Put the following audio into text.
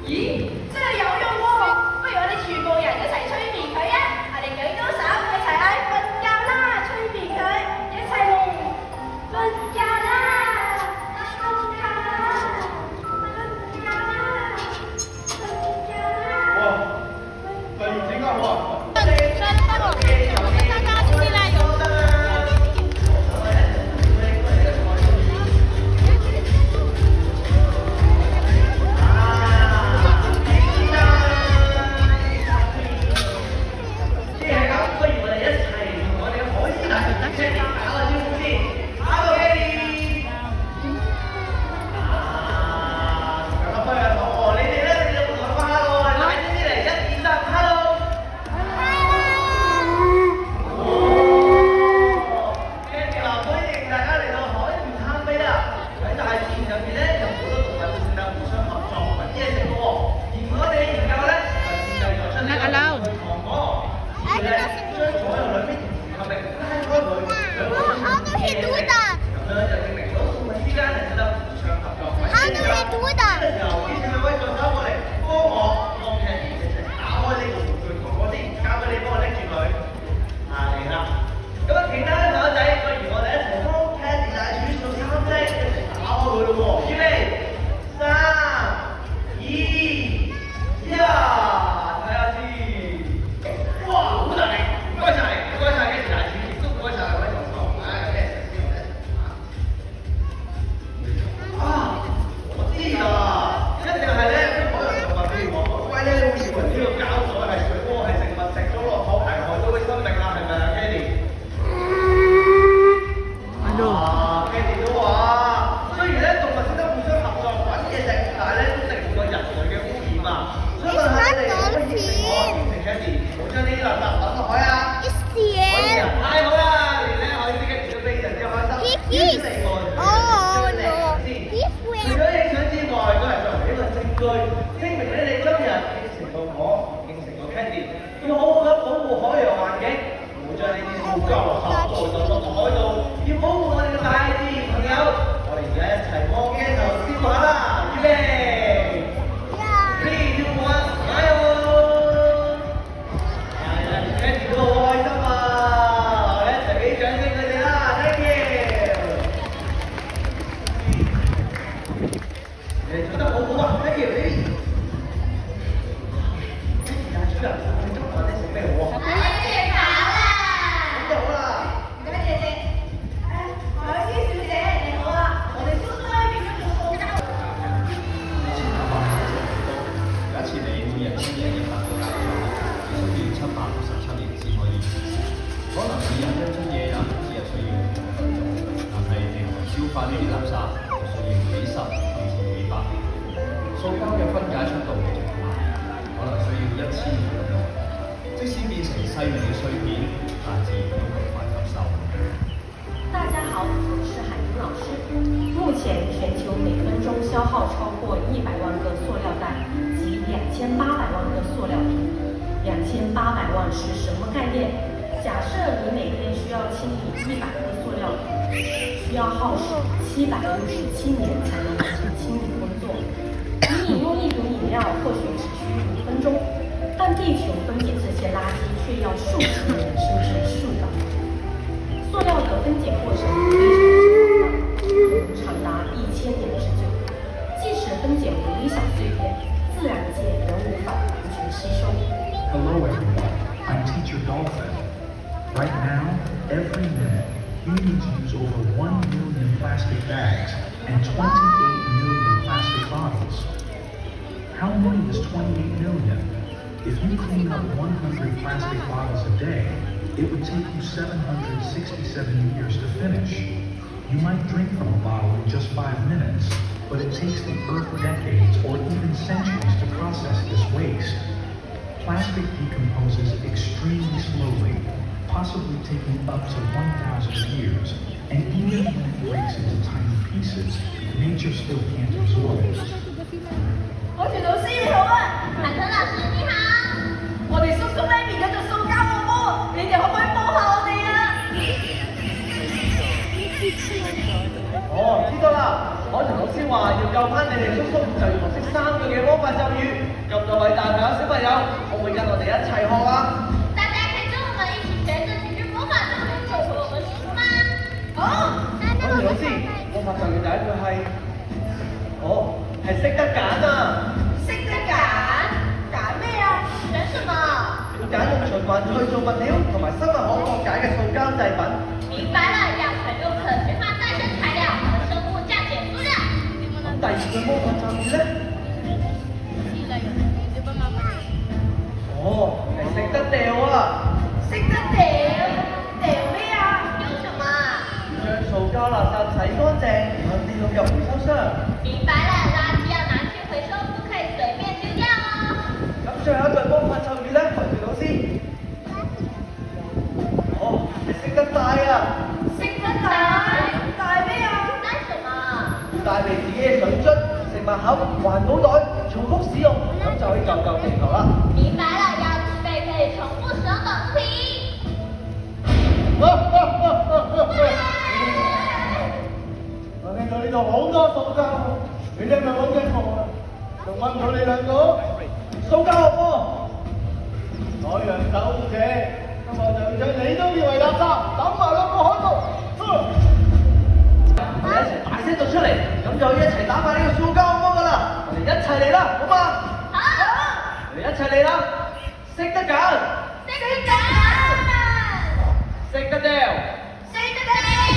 咦，真係有用喎！不如我哋全部人一齊催眠佢啊！我哋舉高手，一齊嗌瞓覺啦，催眠佢，一齊嚟瞓覺啦，瞓覺啦，瞓覺啦，瞓覺啦！哇，突然之間哇！大家好，我是海英老师。目前全球每分钟消耗超过100万个塑料袋及2800万个塑料瓶。2800万是什么概念？假设你每天需要清理100个塑料瓶，需要耗时767年才能完成清理工作。你饮用一瓶饮料或许只需5分钟，但地球分解这些垃圾却要数十年甚至数百年。塑料的分解过程非常长，长达1000年之久。即使分解为微小碎片，自然界仍无法完全吸收。Hello everyone, I'm Teacher Dolphin. Right now, every minute, humans use over 1 million plastic bags and 28 million plastic bottles. How many is 28 million? If you clean up 100 plastic bottles a day, it would take you 767 years to finish. You might drink from a bottle in just 5 minutes, but it takes the Earth decades or even centuries to process this waste. Plastic decomposes extremely slowly, possibly taking up to 1,000 years, and even when it breaks into tiny pieces, nature still can't absorb it. 我田老師你好啊，海豚老師你好。我哋叔叔咧變咗做塑膠惡魔，你哋可唔可以幫下我哋啊？哦，知道啦，海豚老師話要救翻你哋叔叔，就要學識3個嘅魔法咒語。咁多位大朋友、小朋友，可唔可以跟我哋一齊學啊？大家可以跟我们一起学这几句魔法咒语，救回我们叔叔吗？咁老師，魔法咒語第一句係，係識得揀啊！識得揀，揀咩啊？選什麼？要揀用循環去做物料同埋生物可降解嘅塑膠製品。明白了，要選用可循環再生材料和生物降解塑料。咁第二句魔法咒語咧？係識得掉啊！識得掉，掉咩啊？丟什麼？將塑膠垃圾洗乾淨，然後跌落入回收箱。明白了，垃圾要拿去回收，不可以隨便丟掉哦。咁最後一句魔法咒語咧，圍住老師。係識得帶啊！識得帶，帶咩啊？帶什麼？帶備自己嘅水樽、食物盒、環保袋，重複使用，咁就可以救地球啦。明白了，要自備可以重複使用的物品。我聽到呢度好多塑膠，你哋係咪揾緊我啊？仲揾唔到你兩個？塑膠學喎！海洋守護者，今日就將你都以為垃圾，抌埋落個海度。我哋一齊大聲讀出嚟，咁就可以一齊打敗呢個塑膠惡魔噶啦！我哋一齊嚟啦，好嘛？好，我哋一齊嚟啦！識得揀，識得揀，識得掉。識得掉。